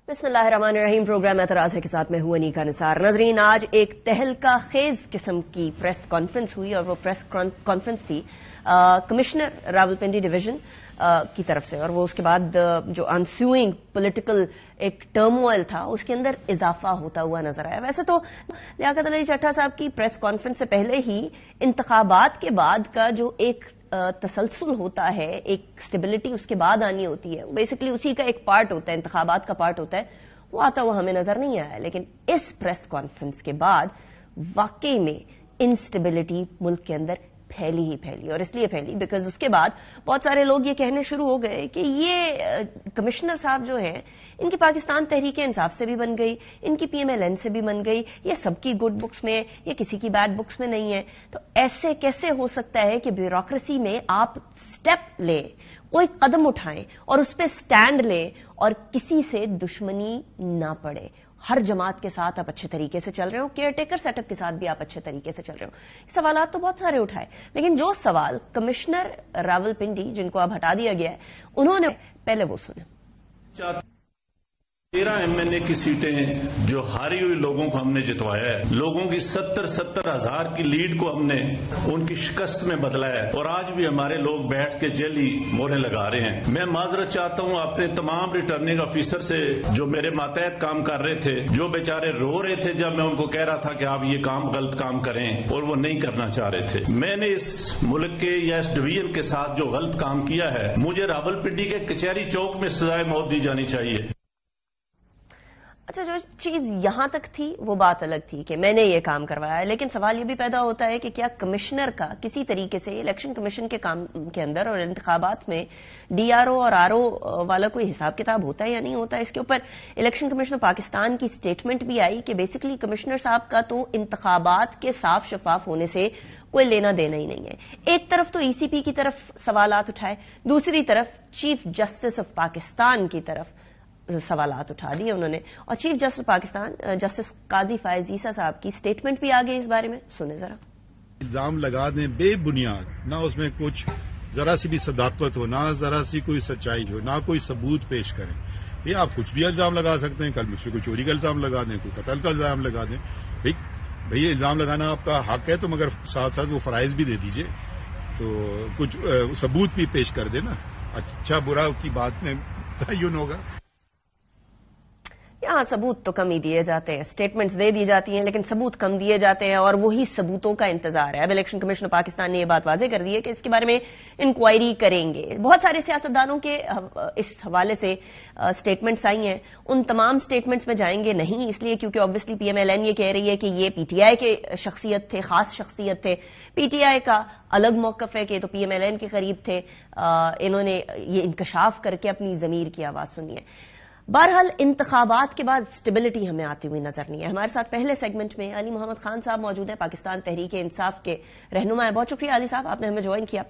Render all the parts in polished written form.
بسم اللہ الرحمن الرحیم. پروگرام اعتراض ہے کے ساتھ میں ہوں انیکا نثار. ناظرین، آج ایک تہلکہ خیز قسم کی پریس کانفرنس ہوئی اور وہ پریس کانفرنس تھی کمشنر راولپنڈی ڈویژن کی طرف سے، اور وہ اس کے بعد جو انسوئنگ پولیٹیکل ایک ٹرموائل تھا اس کے اندر اضافہ ہوتا ہوا نظر آیا. ویسے تو لیاقت علی چٹھا صاحب کی پریس کانفرنس سے پہلے ہی انتخابات کے بعد کا جو ایک تسلسل ہوتا ہے، ایک سٹیبلٹی اس کے بعد آنی ہوتی ہے، بیسکلی اسی کا ایک پارٹ ہوتا ہے، انتخابات کا پارٹ ہوتا ہے، وہ آتا ہوا ہمیں نظر نہیں آیا. لیکن اس پریس کانفرنس کے بعد واقعی میں انسٹیبلٹی ملک کے اندر پھیلی ہی پھیلی، اور اس لیے پھیلی بیکاز اس کے بعد بہت سارے لوگ یہ کہنے شروع ہو گئے کہ یہ کمشنر صاحب جو ہیں ان کی پاکستان تحریک انصاف سے بھی بن گئی، ان کی پی ایم ایل این سے بھی بن گئی، یہ سب کی گڈ بکس میں، یہ کسی کی بیڈ بکس میں نہیں ہے. تو ایسے کیسے ہو سکتا ہے کہ بیوروکریسی میں آپ سٹیپ لیں، کوئی قدم اٹھائیں اور اس پہ سٹینڈ لیں اور کسی سے دشمنی نہ پڑے؟ ہر جماعت کے ساتھ آپ اچھے طریقے سے چل رہے ہو، کیئر ٹیکر سیٹ اپ کے ساتھ بھی آپ اچھے طریقے سے چل رہے ہو. سوالات تو بہت سارے اٹھائے، لیکن جو سوال کمشنر راولپنڈی جن کو اب ہٹا دیا گیا ہے انہوں نے پہلے وہ سنے. 13 MNA کی سیٹیں جو ہاری ہوئی لوگوں کو ہم نے جتوایا ہے، لوگوں کی 70 ہزار کی لیڈ کو ہم نے ان کی شکست میں بدلا ہے، اور آج بھی ہمارے لوگ بیٹھ کے جیلی موریں لگا رہے ہیں. میں معذرت چاہتا ہوں اپنے تمام ریٹرننگ آفیسر سے جو میرے ماتحت کام کر رہے تھے، جو بیچارے رو رہے تھے جب میں ان کو کہہ رہا تھا کہ آپ یہ کام غلط کام کریں، اور وہ نہیں کرنا چاہ رہے تھے. میں نے اس ملک کے یا اس ڈویژن کے ساتھ جو غلط کام کیا ہے، مجھے راولپنڈی کے کچہری چوک میں سزائے موت دی جانی چاہیے. اچھا، جو چیز یہاں تک تھی وہ بات الگ تھی کہ میں نے یہ کام کروایا ہے، لیکن سوال یہ بھی پیدا ہوتا ہے کہ کیا کمشنر کا کسی طریقے سے الیکشن کمیشن کے کام کے اندر اور انتخابات میں ڈی آر او اور آر او والا کوئی حساب کتاب ہوتا ہے یا نہیں ہوتا ہے؟ اس کے اوپر الیکشن کمیشن آف پاکستان کی سٹیٹمنٹ بھی آئی کہ بیسکلی کمشنر صاحب کا تو انتخابات کے صاف شفاف ہونے سے کوئی لینا دینا ہی نہیں ہے. ایک طرف تو ای سی پی کی طرف سوالات اٹھائے، دوسری طرف چیف جسٹس آف پاکستان کی طرف سوالات اٹھا دیے انہوں نے، اور چیف جسٹس پاکستان جسٹس قاضی فائز عیسیٰ صاحب کی سٹیٹمنٹ بھی آ گئی اس بارے میں. سنیں ذرا. الزام لگا دیں بے بنیاد، نہ اس میں کچھ ذرا سی بھی صداقت ہو، نہ ذرا سی کوئی سچائی ہو، نہ کوئی ثبوت پیش کریں. یہ آپ کچھ بھی الزام لگا سکتے ہیں، کل مجھ پہ کوئی چوری کا الزام لگا دیں، کوئی قتل کا الزام لگا دیں. بھئی الزام لگانا آپ کا حق ہے، تو مگر ساتھ ساتھ وہ فرائض بھی دے دیجئے، تو کچھ ثبوت بھی پیش کر دیں نا. اچھا برا کی بات میں تعین ہوگا. یہاں ثبوت تو کم ہی دیے جاتے ہیں، سٹیٹمنٹس دے دی جاتی ہیں لیکن ثبوت کم دیے جاتے ہیں، اور وہی ثبوتوں کا انتظار ہے. اب الیکشن کمیشن آف پاکستان نے یہ بات واضح کر دی ہے کہ اس کے بارے میں انکوائری کریں گے. بہت سارے سیاستدانوں کے اس حوالے سے سٹیٹمنٹس آئی ہیں، ان تمام سٹیٹمنٹس میں جائیں گے نہیں، اس لیے کیونکہ obviously P M L N یہ کہہ رہی ہے کہ یہ پی ٹی آئی کے شخصیت تھے، خاص شخصیت تھے. پی ٹی آئی کا الگ موقف ہے کہ تو پی ایم ایل این کے قریب تھے، انہوں نے یہ انکشاف کر کے اپنی ضمیر کی آواز سنی ہے. بہرحال انتخابات کے بعد سٹیبلٹی ہمیں آتی ہوئی نظر نہیں ہے. ہمارے ساتھ پہلے سیگمنٹ میں علی محمد خان صاحب موجود ہیں، پاکستان تحریک انصاف کے رہنما ہیں. بہت شکریہ علی صاحب، آپ نے ہمیں جوائن کیا.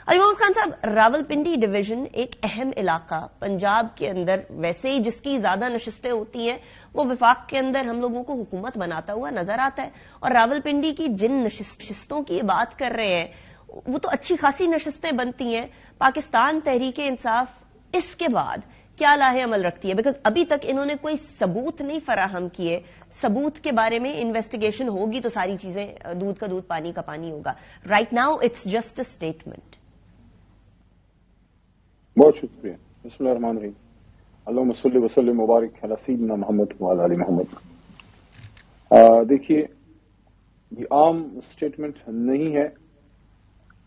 علی محمد خان صاحب، راولپنڈی ڈویژن ایک اہم علاقہ پنجاب کے اندر ویسے ہی جس کی زیادہ نشستیں ہوتی ہیں وہ وفاق کے اندر ہم لوگوں کو حکومت بناتا ہوا نظر آتا ہے، اور راولپنڈی کی جن نشستوں کی بات کر رہے ہیں وہ تو اچھی خاصی نشستیں بنتی ہیں. پاکستان تحریک انصاف اس کے بعد کیا لاہ عمل رکھتی ہے؟ بیکاز ابھی تک انہوں نے کوئی ثبوت نہیں فراہم کیے. ثبوت کے بارے میں انویسٹیگیشن ہوگی تو ساری چیزیں دودھ کا دودھ پانی کا پانی ہوگا. Right now it's just a statement. بہت شکریہ. بسم اللہ الرحمن الرحیم. اللہم صلی وسلم مبارک علی سیدنا محمد وعلی آل محمد. دیکھیے، یہ عام اسٹیٹمنٹ نہیں ہے.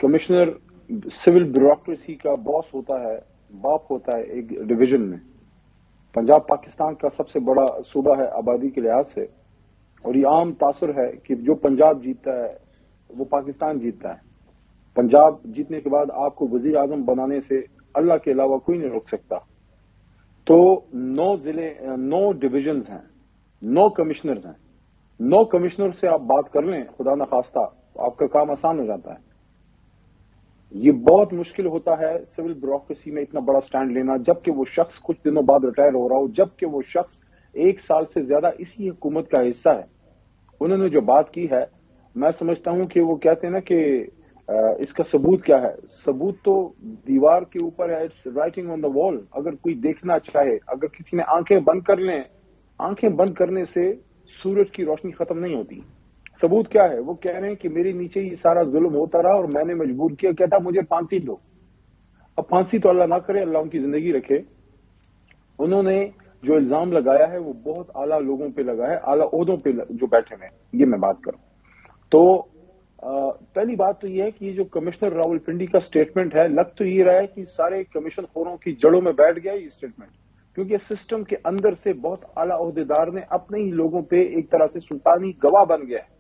کمشنر سول بیوروکریسی کا باس ہوتا ہے، باپ ہوتا ہے ایک ڈویژن میں. پنجاب پاکستان کا سب سے بڑا صوبہ ہے آبادی کے لحاظ سے، اور یہ عام تاثر ہے کہ جو پنجاب جیتتا ہے وہ پاکستان جیتتا ہے. پنجاب جیتنے کے بعد آپ کو وزیر اعظم بنانے سے اللہ کے علاوہ کوئی نہیں روک سکتا. تو 9 ضلع، 9 ڈویژنز ہیں، 9 کمشنرز ہیں. 9 کمشنر سے آپ بات کر لیں خدا نخواستہ تو آپ کا کام آسان ہو جاتا ہے. یہ بہت مشکل ہوتا ہے سول بیوروکریسی میں اتنا بڑا سٹینڈ لینا، جبکہ وہ شخص کچھ دنوں بعد ریٹائر ہو رہا ہو، جبکہ وہ شخص 1 سال سے زیادہ اسی حکومت کا حصہ ہے. انہوں نے جو بات کی ہے، میں سمجھتا ہوں کہ وہ کہتے ہیں نا کہ اس کا ثبوت کیا ہے؟ ثبوت تو دیوار کے اوپر ہے، اٹس رائٹنگ آن دا وال. اگر کوئی دیکھنا چاہے، اگر کسی نے آنکھیں بند کر لیں، آنکھیں بند کرنے سے سورج کی روشنی ختم نہیں ہوتی. ثبوت کیا ہے؟ وہ کہہ رہے ہیں کہ میرے نیچے یہ سارا ظلم ہوتا رہا اور میں نے مجبور کیا، کہتا مجھے پھانسی دو. اب پھانسی تو اللہ نہ کرے، اللہ ان کی زندگی رکھے. انہوں نے جو الزام لگایا ہے وہ بہت اعلیٰ لوگوں پہ لگا ہے، اعلیٰ عہدوں پہ جو بیٹھے ہوئے ہیں. یہ میں بات کروں تو پہلی بات تو یہ ہے کہ یہ جو کمشنر راول پنڈی کا سٹیٹمنٹ ہے، لگ تو یہ رہا ہے کہ سارے کمیشن خوروں کی جڑوں میں بیٹھ گیا یہ سٹیٹمنٹ، کیونکہ سسٹم کے اندر سے بہت اعلیٰ عہدیدار نے اپنے ہی لوگوں پہ ایک طرح سے سلطانی گواہ بن گیا ہے.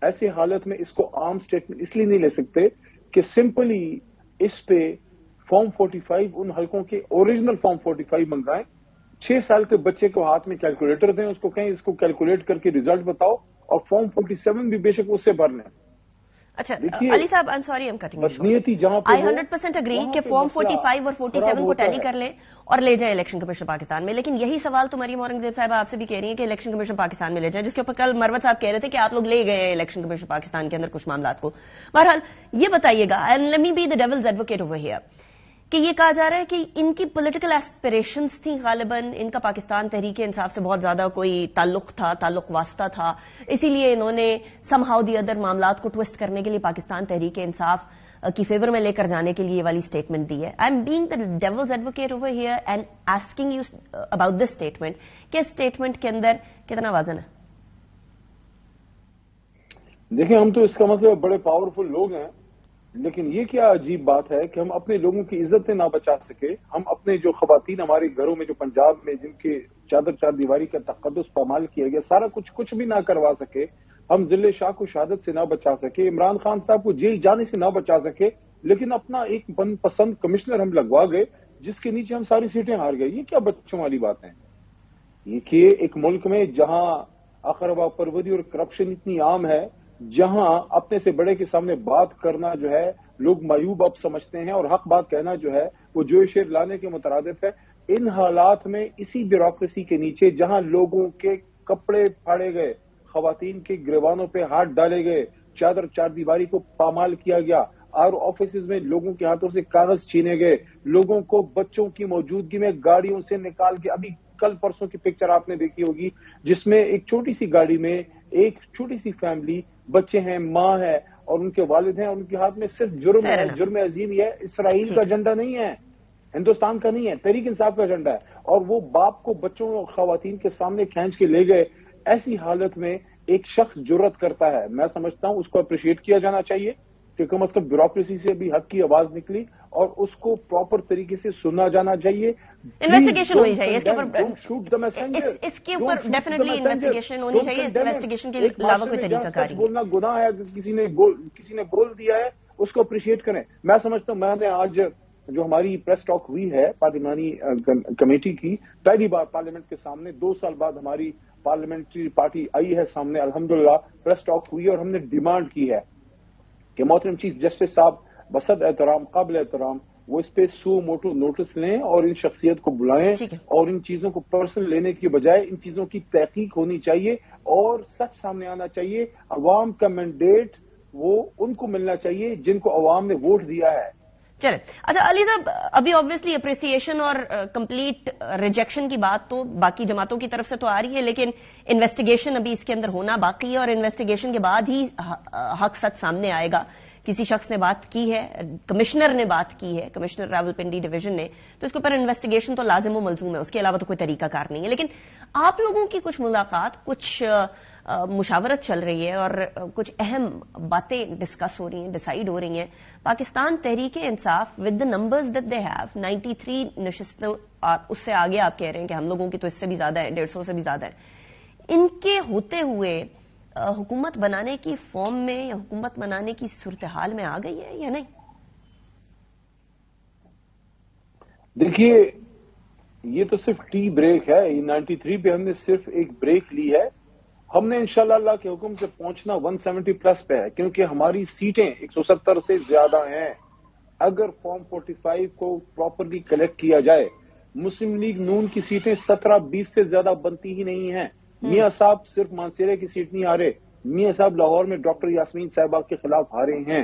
ایسی حالت میں اس کو عام سٹیٹمنٹ اس لیے نہیں لے سکتے کہ سمپلی اس پہ فارم 45 ان حلقوں کے اوریجنل فارم 45 منگائیں، 6 سال کے بچے کو ہاتھ میں کیلکولیٹر دیں، اس کو کہیں اس کو کیلکولیٹ کر کے ریزلٹ بتاؤ، اور فارم 47 بھی بے شک اس سے بھر لیں. اچھا علی صاحب، آئی ایم سوری، بدنیتی جہاں پہ 100% اگری کہ فارم 45 اور 47 کو ٹیلی کر لیں اور لے جائیں الیکشن کمیشن پاکستان میں. لیکن یہی سوال تو مریم اورنگزیب صاحب آپ سے بھی کہہ رہی ہیں کہ الیکشن کمیشن پاکستان میں لے جائیں، جس کے اوپر کل مروت صاحب کہہ رہے تھے کہ آپ لوگ لے گئے ہیں الیکشن کمیشن پاکستان کے اندر کچھ معاملات کو. بہرحال یہ بتائیے گا، and let me be the devil's advocate over here, کہ یہ کہا جا رہا ہے کہ ان کی پولیٹیکل ایسپریشنز تھیں، غالباً ان کا پاکستان تحریک انصاف سے بہت زیادہ کوئی تعلق واسطہ تھا، اسی لیے انہوں نے سم ہاؤ دی ادر معاملات کو ٹوسٹ کرنے کے لیے پاکستان تحریک انصاف کی فیور میں لے کر جانے کے لیے یہ والی اسٹیٹمنٹ دی ہے. I am being the devil's advocate over here and asking you about this statement کہ اسٹیٹمنٹ کے اندر کتنا وزن ہے؟ دیکھیں، ہم تو اس کا مطلب بڑے پاورفل لوگ ہیں، لیکن یہ کیا عجیب بات ہے کہ ہم اپنے لوگوں کی عزتیں نہ بچا سکے. ہم اپنے جو خواتین ہمارے گھروں میں جو پنجاب میں جن کے چار دیواری کا تقدس پامال کیا گیا، سارا کچھ بھی نہ کروا سکے. ہم ذل شاہ کو شہادت سے نہ بچا سکے، عمران خان صاحب کو جیل جانے سے نہ بچا سکے، لیکن اپنا ایک من پسند کمشنر ہم لگوا گئے جس کے نیچے ہم ساری سیٹیں ہار گئے. یہ کیا بچوں والی بات ہے؟ یہ کہ ایک ملک میں جہاں اقربا پروری اور کرپشن اتنی عام ہے، جہاں اپنے سے بڑے کے سامنے بات کرنا جو ہے لوگ معیوب اب سمجھتے ہیں، اور حق بات کہنا جو ہے وہ جو شیر لانے کے مترادف ہے. ان حالات میں اسی بیوروکریسی کے نیچے جہاں لوگوں کے کپڑے پھاڑے گئے، خواتین کے گریوانوں پہ ہاتھ ڈالے گئے، چار دیواری کو پامال کیا گیا، آر آفیسز میں لوگوں کے ہاتھوں سے کاغذ چھینے گئے، لوگوں کو بچوں کی موجودگی میں گاڑیوں سے نکال کے، ابھی کل پرسوں کی پکچر آپ نے دیکھی ہوگی جس میں ایک چھوٹی سی گاڑی میں ایک چھوٹی سی فیملی، بچے ہیں، ماں ہے اور ان کے والد ہیں، اور ان کے ہاتھ میں صرف جرم ہے، جرم عظیم یہ ہے، اسرائیل کا ایجنڈا نہیں ہے، ہندوستان کا نہیں ہے، تحریک انصاف کا ایجنڈا ہے، اور وہ باپ کو بچوں اور خواتین کے سامنے کھینچ کے لے گئے. ایسی حالت میں ایک شخص جرت کرتا ہے، میں سمجھتا ہوں اس کو اپریشیٹ کیا جانا چاہیے کہ کم از کم بیوروکریسی سے بھی حق کی آواز نکلی اور اس کو پراپر طریقے سے سننا جانا چاہیے. انویسٹیگیشن ہونی چاہیے اس کے اوپر، ڈیفینیٹلی انویسٹیگیشن ہونی چاہیے. اس انویسٹیگیشن کے علاوہ کوئی طریقہ کاری بولنا گناہ ہے، کسی نے بول دیا ہے اس کو اپریشیٹ کریں. میں سمجھتا ہوں، میں نے آج جو ہماری پریس ٹاک ہوئی ہے پارلیمانی کمیٹی کی، پہلی بار پارلیمنٹ کے سامنے 2 سال بعد ہماری پارلیمنٹری پارٹی آئی ہے سامنے، الحمدللہ پریس ٹاک ہوئی ہے، اور ہم نے ڈیمانڈ کی ہے کہ محترم چیف جسٹس صاحب بصد احترام، قابل احترام، وہ اس پہ سو موٹو نوٹس لیں اور ان شخصیت کو بلائیں، اور ان چیزوں کو پرسنل لینے کی بجائے ان چیزوں کی تحقیق ہونی چاہیے اور سچ سامنے آنا چاہیے. عوام کا مینڈیٹ وہ ان کو ملنا چاہیے جن کو عوام نے ووٹ دیا ہے. چلے اچھا علی صاحب، ابھی آبویسلی اپریسیشن اور کمپلیٹ ریجیکشن کی بات تو باقی جماعتوں کی طرف سے تو آ رہی ہے، لیکن انویسٹیگیشن ابھی اس کے اندر ہونا باقی ہے، اور انویسٹیگیشن کے بعد ہی حق سچ سامنے آئے گا. کسی شخص نے بات کی ہے، کمشنر نے بات کی ہے، کمشنر راولپنڈی ڈویژن نے، تو اس کے اوپر انویسٹیگیشن تو لازم و ملزوم ہے، اس کے علاوہ تو کوئی طریقہ کار نہیں ہے. لیکن آپ لوگوں کی کچھ ملاقات، کچھ مشاورت چل رہی ہے اور کچھ اہم باتیں ڈسکس ہو رہی ہیں، ڈیسائیڈ ہو رہی ہیں. Pakistan Tehreek Insaf with the numbers that they have 93 نشستوں، اور اس سے آگے آپ کہہ رہے ہیں کہ ہم لوگوں کی تو اس سے بھی زیادہ ہے، 150 سے بھی زیادہ ہے. ان کے ہوتے ہوئے حکومت بنانے کی فارم میں یا حکومت بنانے کی صورتحال میں آ گئی ہے یا نہیں؟ دیکھیے، یہ تو صرف ٹی بریک ہے. 93 پہ ہم نے صرف ایک بریک لی ہے. ہم نے انشاءاللہ اللہ کے حکم سے پہنچنا 170 پلس پہ ہے، کیونکہ ہماری سیٹیں 170 سے زیادہ ہیں. اگر فارم 45 کو پراپرلی کلیکٹ کیا جائے، مسلم لیگ نون کی سیٹیں 17-20 سے زیادہ بنتی ہی نہیں ہیں. میاں صاحب صرف مانسیرے کی سیٹ نہیں ہارے، میاں صاحب لاہور میں ڈاکٹر یاسمین صاحبہ کے خلاف ہارے ہیں.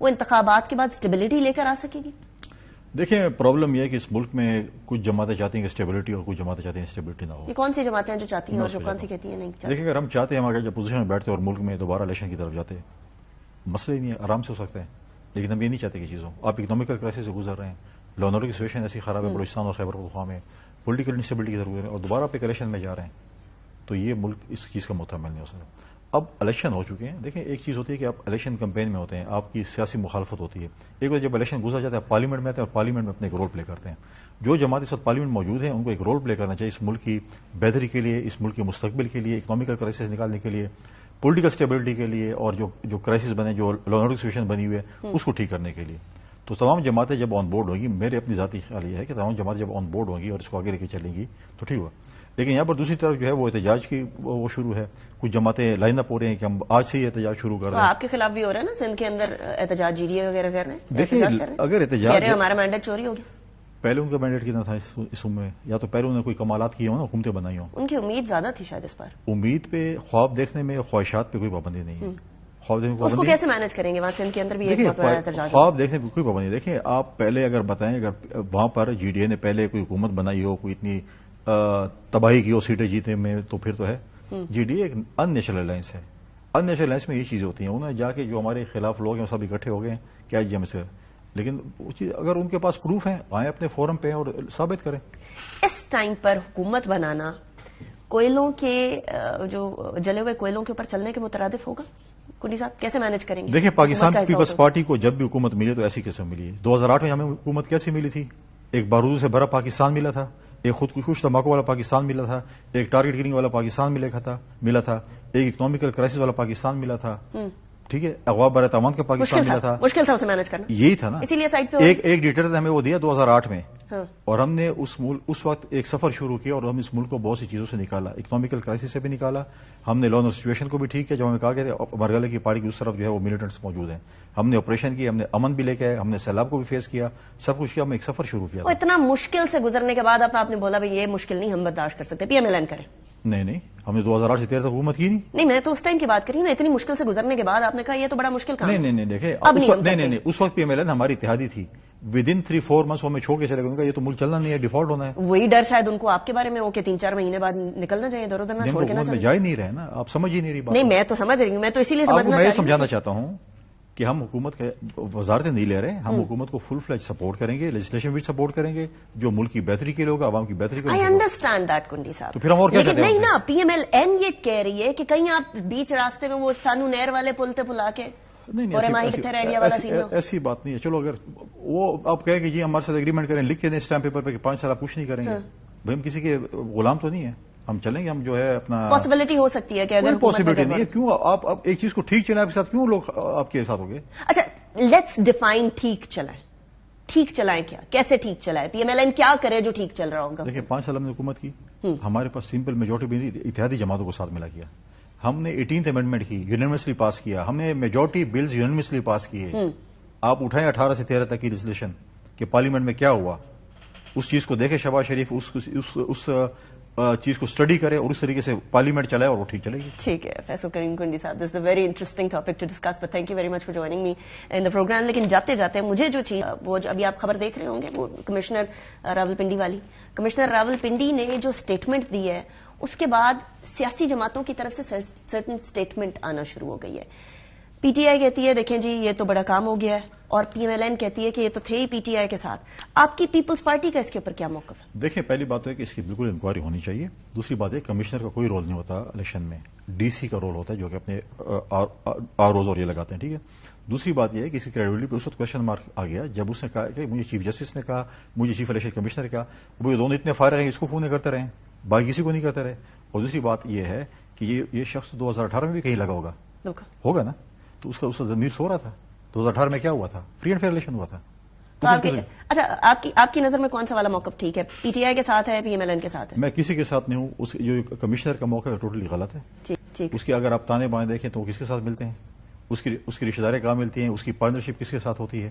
وہ انتخابات کے بعد اسٹیبلٹی لے کر آ سکے گی؟ دیکھیں پرابلم یہ ہے کہ اس ملک میں کچھ جماعتیں چاہتی ہیں کہ اسٹیبلٹی اور کچھ جماعتیں چاہتی ہیں اسٹیبلٹی نہ ہو. یہ کون سی جماعتیں ہیں جو چاہتی ہیں اور جو کون سی کہتی ہیں نہیں چاہتی؟ دیکھیں اگر ہم چاہتے ہیں ہم اگر جب پوزیشن میں بیٹھتے اور ملک میں دوبارہ الیکشن کی طرف جاتے مسئلہ ہی نہیں ہے, آرام سے ہو سکتا ہے, لیکن ہم یہ نہیں چاہتے کہ چیزوں آپ اکنامیکل کرائسس سے گزر رہے ہیں, لا اینڈ آرڈر کی سچویشن ایسی خراب ہے بلوچستان اور خیبر پختونخوا میں, پولیٹیکل انسٹیبلٹی کی ضرورت ہے اور دوبارہ آپ ایک الیکشن میں جا رہے ہیں تو یہ ملک اس چیز کا محتمل نہیں ہو سکتا. اب الیکشن ہو چکے ہیں, دیکھیں ایک چیز ہوتی ہے کہ آپ الیکشن کمپین میں ہوتے ہیں, آپ کی سیاسی مخالفت ہوتی ہے, ایک بار جب الیکشن گزر جاتا ہے آپ پارلیمنٹ میں آتے ہیں اور پارلیمنٹ میں اپنے ایک رول پلے کرتے ہیں. جو جماعت اس وقت پارلیمنٹ موجود ہیں ان کو ایک رول پلے کرنا چاہیے اس ملک کی بہتری کے لیے, اس ملک کے مستقبل کے لیے, اکنامیکل کرائسس نکالنے کے لیے, پولیٹیکل اسٹیبلٹی کے لیے, اور جو کرائسس بنے, جو لا اینڈ آرڈر سچویشن بنی ہوئی ہے اس کو ٹھیک کرنے کے لیے. تو تمام جماعتیں جب آن بورڈ ہوں گی, میرے اپنی ذاتی خیال یہ ہے کہ تمام جماعتیں جب آن بورڈ ہوں گی اور اس کو آگے لے کے چلیں گی تو ٹھیک ہوا. لیکن یہاں پر دوسری طرف جو ہے وہ احتجاج کی وہ شروع ہے, کچھ جماعتیں لائن اپ ہو رہے ہیں کہ ہم آج سے ہی احتجاج شروع کر رہے ہیں. آپ کے خلاف بھی ہو رہا ہے نا سندھ کے اندر احتجاج, جی ڈی اے وغیرہ کر رہے ہیں. دیکھیں اگر احتجاج ہمارا مینڈیٹ چوری ہو گیا, پہلے ان کا مینڈیٹ کتنا تھا اس میں, یا تو پہلے انہوں نے کوئی کمالات کیے ہوں نا, حکومتیں بنائی ہوں. ان کی امید زیادہ تھی شاید اس پر. امید پہ خواب دیکھنے میں, خواہشات پہ کوئی پابندی نہیں ہے. خواب دیکھنے اس کو کیسے مینج کریں گے؟ وہاں سندھ کے اندر بھی ایک بہت بڑا احتجاج. خواب دیکھنے پہ کوئی پابندی. دیکھیں آپ پہلے اگر بتائیں, اگر وہاں پر جی ڈی اے نے پہلے کوئی حکومت بنائی ہو, کوئی اتنی تباہی کی ہو سیٹیں جیتنے میں, تو پھر تو ہے. جی ڈی اے ایک ان نیشنل الائنس ہے. ان نیشنل الائنس میں یہ چیزیں ہوتی ہیں, انہوں نے جا کے جو ہمارے خلاف لوگ ہیں وہ سب اکٹھے ہو گئے ہیں کیا جی ہم سے, لیکن وہ چیز اگر ان کے پاس پروف ہیں آئیں اپنے فورم پہ اور ثابت کریں. اس ٹائم پر حکومت بنانا کوئلوں کے جو جلے ہوئے کوئلوں کے اوپر چلنے کے مترادف ہوگا؟ کنڈی صاحب کیسے مینج کریں گے؟ دیکھیں پاکستان پیپلز پارٹی کو جب بھی حکومت ملی تو ایسی قسم ملی ہے. 2008 میں ہمیں حکومت کیسی ملی تھی؟ ایک بارودوں سے بھرا پاکستان ملا تھا, ایک خودکش تمباکو والا پاکستان ملا تھا, ایک ٹارگٹ کلنگ والا پاکستان ملا تھا, ایک اکنامیکل کرائسس والا پاکستان ملا تھا, ٹھیک ہے, اغوا برائے تاوان کا پاکستان ملا تھا. مشکل تھا اسے مینج کرنا, یہی تھا نا. اسی لیے سائڈ پہ ایک ڈیٹیل ہمیں وہ دیا 2008 میں, اور ہم نے اس وقت ایک سفر شروع کیا اور ہم اس ملک کو بہت سی چیزوں سے نکالا, اکنامیکل کرائسس سے بھی نکالا, ہم نے لا اینڈ آرڈر سچویشن کو بھی ٹھیک کیا. جب ہمیں کہا گیا مرغلے کی پارٹی کی اس طرف جو ہے وہ ملیٹنٹس موجود ہیں, ہم نے آپریشن کیا, ہم نے امن بھی لے کے آئے, ہم نے سیلاب کو بھی فیس کیا, سب کچھ کیا, ہم ایک سفر شروع کیا. اتنا مشکل سے گزرنے کے بعد آپ نے بولا بھائی یہ مشکل نہیں ہم برداشت کر سکتے, پی ایم ایل این کریں. نہیں, ہم نے 2008 سے 13 تک حکومت کی نہیں, میں تو اس ٹائم کی بات کری نا, اتنی مشکل سے گزرنے کے بعد آپ نے کہا یہ تو بڑا مشکل کام. نہیں, دیکھیں نہیں, اس وقت پی ایم ایل این ہماری اتحادی تھی. ود ان 3-4 منتھس ہمیں چھوڑ کے چلے گئے, یہ تو ملک چلنا نہیں ہے, ڈیفالٹ ہونا ہے. وہی ڈر شاید ان کو آپ کے بارے میں ہو کہ 3-4 مہینے بعد نکلنا چاہیے, ادھر ادھر نہ چھوڑ کے نہ چلے. جا ہی نہیں رہے نا, آپ سمجھ ہی نہیں رہی بات. نہیں میں تو سمجھ رہی ہوں, میں تو اسی لیے سمجھانا چاہتا ہوں کہ ہم حکومت کے وزارتیں نہیں لے رہے, ہم حکومت کو فل فلیج سپورٹ کریں گے, لیجسلیشن بھی سپورٹ کریں گے, جو ملک کی بہتری کے لیے ہوگا, عوام کی بہتری کے لیے. آئی انڈرسٹینڈ دیٹ کنڈی صاحب. تو پھر ہم اور کیا چاہتے ہیں؟ نہیں نا, پی ایم ایل این یہ کہہ رہی ہے کہ کہیں آپ بیچ راستے میں وہ سانو نہر والے پلتے پلا کے ایسی بات نہیں ہے. چلو اگر وہ آپ کہیں کہ جی ہمارے ساتھ اگریمنٹ کریں, لکھ کے دیں اسٹیمپ پیپر پہ کہ 5 سال آپ کچھ نہیں کریں گے, بھائی ہم کسی کے غلام تو نہیں ہیں, ہم چلیں گے, ہم جو ہے اپنا پاسبلٹی ہو سکتی ہے کہ اگر پاسبلٹی نہیں ہے. کیوں آپ ایک چیز کو ٹھیک چلائیں آپ کے ساتھ, کیوں لوگ آپ کے ساتھ ہو گئے؟ اچھا لیٹس ڈیفائن ٹھیک چلائیں. ٹھیک چلائیں کیا, کیسے ٹھیک چلائیں؟ پی ایم ایل این کیا کرے جو ٹھیک چل رہا ہوگا؟ دیکھیں 5 سال ہم نے حکومت کی, ہمارے پاس سمپل میجورٹی بھی نہیں, اتحادی جماعتوں کو ساتھ ملا کیا, ہم نے 18th امینڈمنٹ کی, یونینیمسلی پاس کیا, ہم نے میجورٹی بلز یونینیمسلی پاس کیے. آپ اٹھائیں 18 سے 13 تک کی لیجسلیشن کہ پارلیمنٹ میں کیا ہوا, اس چیز کو دیکھے شہباز شریف, اس چیز کو اسٹڈی کرے اور اس طریقے سے پارلیمنٹ چلائے اور وہ ٹھیک چلے گی. ٹھیک ہے Faisal Karim Kundi sahib, this is a very interesting topic to discuss, but thank you very much for joining me in the program. لیکن جاتے جاتے مجھے جو چیز, وہ ابھی آپ خبر دیکھ رہے ہوں گے, وہ کمشنر راولپنڈی والی, کمشنر راولپنڈی نے جو اسٹیٹمنٹ دی ہے اس کے بعد سیاسی جماعتوں کی طرف سے سرٹن اسٹیٹمنٹ آنا شروع ہو گئی ہے. پی ٹی آئی کہتی ہے دیکھیں جی یہ تو بڑا کام ہو گیا ہے, اور پی ایم ایل این کہتی ہے کہ یہ تو تھے ہی پی ٹی آئی کے ساتھ. آپ کی پیپلز پارٹی کا اس کے اوپر کیا موقف ہے؟ دیکھیں پہلی بات تو ہے کہ اس کی بالکل انکوائری ہونی چاہیے. دوسری بات ہے کمشنر کا کوئی رول نہیں ہوتا الیکشن میں, ڈی سی کا رول ہوتا ہے جو کہ اپنے آر اوز اور یہ لگاتے ہیں, ٹھیک ہے. دوسری بات یہ ہے کہ اس کی کریڈیبلٹی پہ اس وقت کوشچن مارک آ گیا جب اس نے کہا کہ مجھے چیف جسٹس نے کہا, مجھے چیف الیکشن کمشنر نے کہا, وہ دونوں اتنے فارغ ہیں اس کو فون کرتے رہے, باقی کسی کو نہیں کرتے رہے. اور دوسری بات یہ ہے کہ یہ شخص 2018 میں بھی کہیں لگا ہوگا نا, تو اس کا ضمیر سو رہا تھا. 2018 میں کیا ہوا تھا؟ فری اینڈ فیئر الیکشن ہوا تھا. اچھا آپ کی نظر میں کون سا والا موقف ٹھیک ہے, پی ٹی آئی کے ساتھ ہے, پی ایم ایل این کے ساتھ ہے؟ میں کسی کے ساتھ نہیں ہوں. جو کمشنر کا موقع ہے ٹوٹلی غلط ہے. اس کے اگر آپ تانے بائیں دیکھیں تو وہ کس کے ساتھ ملتے ہیں, اس کی رشتے داریں کہاں ملتی ہیں, اس کی پارٹنرشپ کس کے ساتھ ہوتی ہے,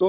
2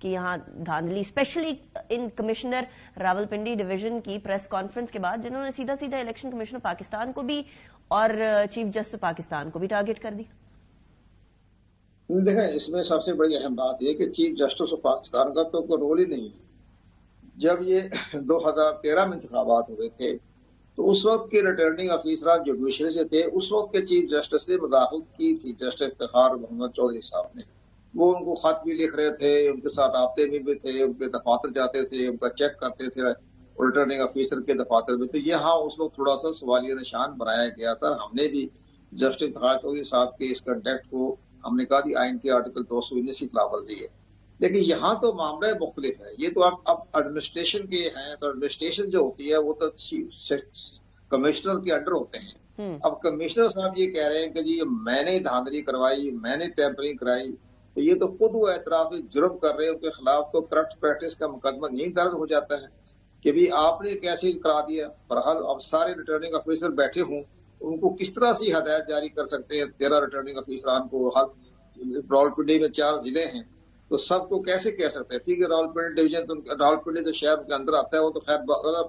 کہ یہاں دھاندلی، اسپیشلی ان کمشنر راولپنڈی ڈویژن کی پریس کانفرنس کے بعد جنہوں نے سیدھا سیدھا الیکشن کمیشن پاکستان کو بھی اور چیف جسٹس پاکستان کو بھی ٹارگٹ کر دی؟ دیکھیں، اس میں سب سے بڑی اہم بات یہ کہ چیف جسٹس آف پاکستان کا تو کوئی رول ہی نہیں ہے. جب یہ 2013 میں انتخابات ہوئے تھے تو اس وقت کے ریٹرننگ افیسران جوڈیشری سے تھے. اس وقت کے چیف جسٹس نے مداخلت کی تھی جسٹس افتخار محمد چودھری صاحب نے. وہ ان کو خط بھی لکھ رہے تھے، ان کے ساتھ رابطے میں بھی تھے، ان کے دفاتر جاتے تھے، ان کا چیک کرتے تھے ریٹرننگ افیسر کے دفاتر میں. تو یہاں اس وقت تھوڑا سا سوالیہ نشان بنایا گیا تھا. ہم نے بھی جسٹس افتخار چودھری صاحب کے اس کنڈکٹ کو ہم نے کہا آئین کے آرٹیکل 219 کی خلاف ورزی ہے. لیکن یہاں تو معاملہ مختلف ہے. یہ تو اب ایڈمنسٹریشن کے ہیں، تو ایڈمنسٹریشن جو ہوتی ہے وہ تو کمشنر کے انڈر ہوتے ہیں. اب کمشنر صاحب یہ کہہ رہے ہیں کہ جی میں نے دھاندلی کروائی، میں نے ٹیمپرنگ کرائی، تو یہ تو خود وہ اعتراف جرم کر رہے ہیں. ان کے خلاف تو کرپٹ پریکٹس کا مقدمہ نہیں درج ہو جاتا ہے کہ بھی آپ نے کیسے کرا دیا. بہرحال اب سارے ریٹرننگ افیسر بیٹھے ہوں، ان کو کس طرح سے ہدایت جاری کر سکتے ہیں؟ 13 ریٹرننگ افیسران کو، راولپنڈی میں 4 ضلع ہیں، تو سب کو کیسے کہہ سکتے ہیں؟ ٹھیک ہے، راولپنڈی ڈویژن، راولپنڈی تو شہر کے اندر آتا ہے، وہ تو خیر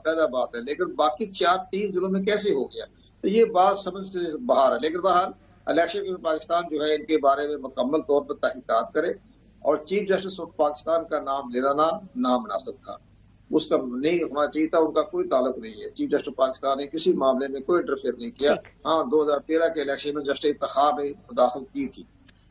پیدا بات ہے، لیکن باقی 3 ضلعوں میں کیسے ہو گیا؟ تو یہ بات سمجھ سے باہر ہے. لیکن بہرحال الیکشن کمیشن پاکستان جو ہے ان کے بارے میں مکمل طور پر تحقیقات کرے. اور چیف جسٹس آف پاکستان کا نام لینا نامناسب تھا، اس کا نہیں ہونا چاہیے تھا. ان کا کوئی تعلق نہیں ہے. چیف جسٹس پاکستان نے کسی معاملے میں کوئی انٹرفیئر نہیں کیا. ہاں 2013 کے الیکشن میں جسٹس افتخار نے مداخلت کی تھی،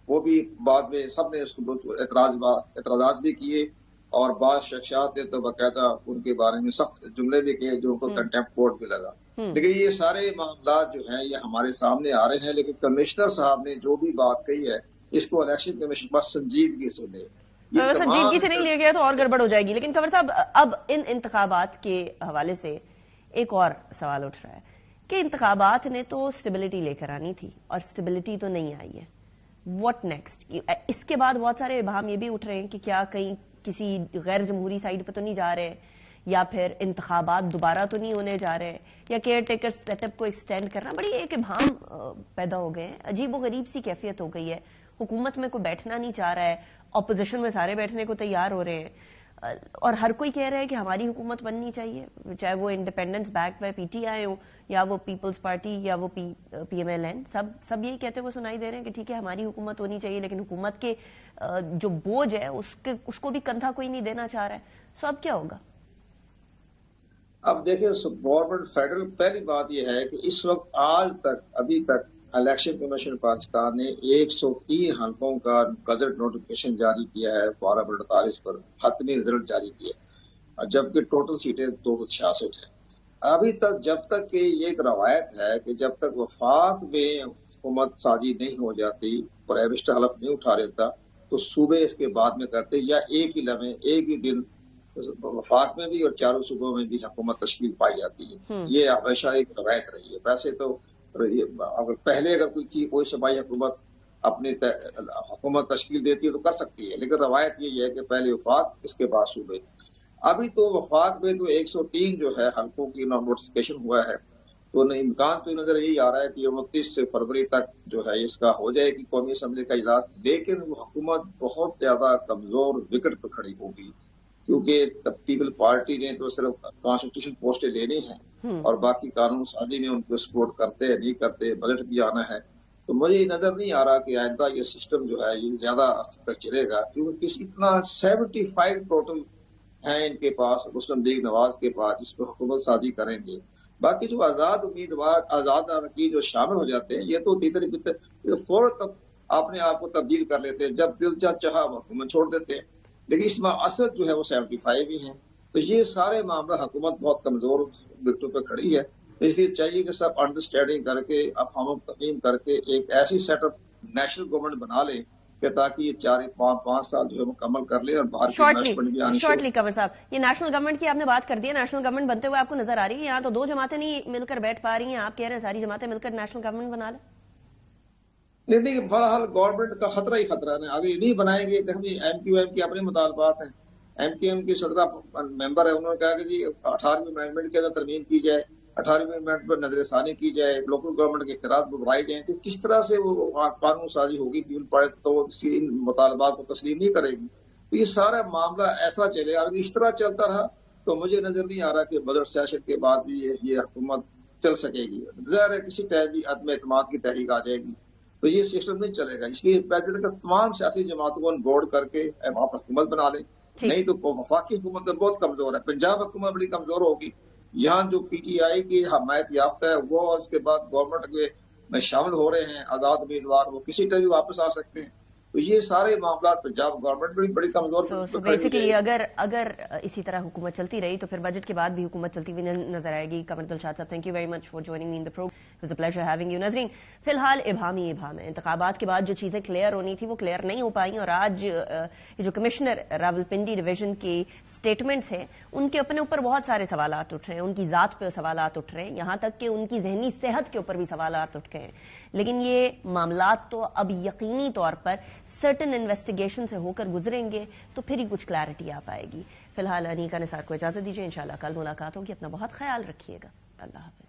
وہ بھی بعد میں سب نے اس کو اعتراضات بھی کیے، اور بعض شخصیات نے تو باقاعدہ ان کے بارے میں سخت جملے بھی کیے جو ان کو کنٹیمپٹ کوڈ بھی لگا. لیکن یہ سارے معاملات جو ہیں یہ ہمارے سامنے آ رہے ہیں. لیکن کمشنر صاحب نے جو بھی بات کہی ہے اس کو الیکشن کمیشن بس سنجیدگی سے لے. سنجیدگی سے نہیں لیا گیا تو اور گڑبڑ ہو جائے گی. لیکن کنور صاحب، اب ان انتخابات کے حوالے سے ایک اور سوال اٹھ رہا ہے کہ انتخابات نے تو اسٹیبلٹی لے کر آنی تھی اور اسٹیبلٹی تو نہیں آئی ہے. What next? اس کے بعد بہت سارے ابہام یہ بھی اٹھ رہے ہیں کہ کیا کہیں کسی غیر جمہوری سائڈ پہ تو نہیں جا رہے، یا پھر انتخابات دوبارہ تو نہیں ہونے جا رہے، یا کیئر ٹیکر سیٹ اپ کو ایکسٹینڈ کرنا. بڑی ایک ابہام پیدا ہو گئے ہیں، عجیب و غریب سی کیفیت ہو گئی ہے. حکومت میں کوئی بیٹھنا نہیں چاہ رہا ہے، اپوزیشن میں سارے بیٹھنے کو تیار ہو رہے ہیں، اور ہر کوئی کہہ رہا ہے کہ ہماری حکومت بننی چاہیے، چاہے وہ independents back by P T I ہو، یا وہ پیپلز پارٹی، یا وہ پی ایم ایل این. سب یہی کہتے ہوئے سنائی دے رہے ہیں کہ ٹھیک ہے ہماری حکومت ہونی چاہیے، لیکن حکومت کے جو بوجھ ہے اس کو بھی کندھا کوئی نہیں دینا چاہ رہا ہے. سو اب کیا ہوگا؟ اب دیکھیں گورنمنٹ فیڈرل، پہلی بات یہ ہے کہ اس وقت آج تک ابھی تک الیکشن کمیشن پاکستان نے 103 حلقوں کا گزٹ نوٹیفکیشن جاری کیا ہے، 12/48 پر حتمی رزلٹ جاری کیا، جبکہ ٹوٹل سیٹیں 266 ہیں. ابھی تک جب تک کہ یہ ایک روایت ہے کہ جب تک وفاق میں حکومت سازی نہیں ہو جاتی، پرائم منسٹر حلف نہیں اٹھا لیتا، تو صوبے اس کے بعد میں کرتے، یا ایک ہی لمحے ایک ہی دن وفاق میں بھی اور 4 صوبوں میں بھی حکومت تشکیل پائی جاتی ہے. یہ ہمیشہ ایک روایت رہی ہے. ویسے تو اگر کوئی صوبائی حکومت اپنی حکومت تشکیل دیتی ہے تو کر سکتی ہے، لیکن روایت یہ ہے کہ پہلے وفاق، اس کے بعد صوبے. ابھی تو وفاق میں تو 103 جو ہے حلقوں کی نوٹیفکیشن ہوا ہے، تو امکان تو نظر یہی آ رہا ہے کہ 29 فروری تک جو ہے اس کا ہو جائے گی قومی اسمبلی کا اجلاس. لیکن وہ حکومت بہت زیادہ کمزور وکٹ پہ کھڑی ہوگی، کیونکہ پیپل پارٹی نے تو صرف کانسٹیٹیوشن پوسٹیں لینی ہیں اور باقی قانون سازی میں ان کو سپورٹ کرتے نہیں کرتے، بجٹ بھی آنا ہے. تو مجھے نظر نہیں آ رہا کہ آئندہ یہ سسٹم جو ہے یہ زیادہ تک چلے گا، کیونکہ اتنا 75 ٹوٹل ہیں ان کے پاس، مسلم لیگ نواز کے پاس، جس پہ حکومت سازی کریں گے. باقی جو آزاد امیدوار، آزاد اراکین جو شامل ہو جاتے ہیں، یہ تو تیتر فوراً اپنے آپ کو تبدیل کر لیتے ہیں، جب دل چاہا حکومت چھوڑ دیتے ہیں. لیکن اس میں اصل جو ہے وہ 75 ہی ہیں. تو یہ سارے معاملہ حکومت بہت کمزور وکٹوں پہ کھڑی ہے. اس لیے چاہیے کہ سب انڈرسٹینڈنگ کر کے، افہام تفہیم کر کے ایک ایسی سیٹ اپ نیشنل گورنمنٹ بنا لیں کہ تاکہ یہ 4-5 سال جو ہے مکمل کر لیں اور باہر کی انویسٹمنٹ بھی آنی شارٹلی. کنور صاحب، یہ نیشنل گورنمنٹ کی آپ نے بات کر دی ہے، نیشنل گورنمنٹ بنتے ہوئے آپ کو نظر آ رہی ہے؟ یہاں تو 2 جماعتیں نہیں مل کر بیٹھ پا رہی ہیں، آپ کہہ رہے ہیں ساری جماعتیں مل کر نیشنل گورنمنٹ بنا لیں. نہیں، بہرحال گورنمنٹ کا خطرہ ہی خطرہ ہے. اگر یہ نہیں بنائیں گے، ایم کیو ایم کے اپنے مطالبات ہیں. ایم کیو ایم کے 17 ممبر ہیں، انہوں نے کہا کہ جی 18ویں امینڈمنٹ کے اندر ترمیم کی جائے، 18ویں امینڈمنٹ پر نظر ثانی کی جائے، لوکل گورنمنٹ کے اختیارات بڑھائے جائیں. تو کس طرح سے وہ قانون سازی ہوگی؟ پیپل پارٹی تو ان مطالبات کو تسلیم نہیں کرے گی. تو یہ سارا معاملہ ایسا چلے گا. اگر اس طرح چلتا رہا تو مجھے نظر نہیں آ رہا کہ بجٹ سیشن کے بعد بھی یہ حکومت چل سکے گی. ظاہر ہے کسی ٹائم بھی عدم اعتماد کی تحریک آ جائے گی تو یہ سسٹم نہیں چلے گا. اس لیے بہتر ہے کہ تمام سیاسی جماعتوں کو بورڈ کر کے آپ حکومت بنا لیں. نہیں تو وفاقی حکومت بہت کمزور ہے. پنجاب حکومت بڑی کمزور ہوگی. یہاں جو پی ٹی آئی کی حمایت یافتہ ہے وہ اور اس کے بعد گورنمنٹ کے میں شامل ہو رہے ہیں اآزاد امیدوار، وہ کسی ٹائم بھی واپس آ سکتے ہیں. تو یہ سارے معاملات پنجاب گورنمنٹ بڑی کمزور. بیسیکلی اگر اسی طرح حکومت چلتی رہی تو پھر بجٹ کے بعد بھی حکومت چلتی ہوئی نظر آئے گی. قمر الدلشاد صاحب، thank you very much for joining me in the programme. It was a pleasure having you. ناظرین، فی الحال ابہام ہی ابہام ہے. انتخابات کے بعد جو چیزیں کلیئر ہونی تھی وہ کلیئر نہیں ہو پائیں، اور آج یہ جو کمشنر راولپنڈی ڈویژن کی سٹیٹمنٹس ہیں ان کے اپنے اوپر بہت سارے سوالات اٹھ رہے ہیں. ان کی ذات پہ سوالات اٹھ رہے ہیں، یہاں تک کہ ان کی ذہنی صحت کے اوپر بھی سوالات اٹھ گئے ہیں. لیکن یہ معاملات تو اب یقینی طور پر سرٹن انویسٹیگیشن سے ہو کر گزریں گے تو پھر ہی کچھ کلیئرٹی آ پائے گی. فی الحال انیکا نثار کو اجازت دیجیے، انشاءاللہ کل ملاقات ہوگی. اپنا بہت خیال رکھیے گا. اللہ حافظ.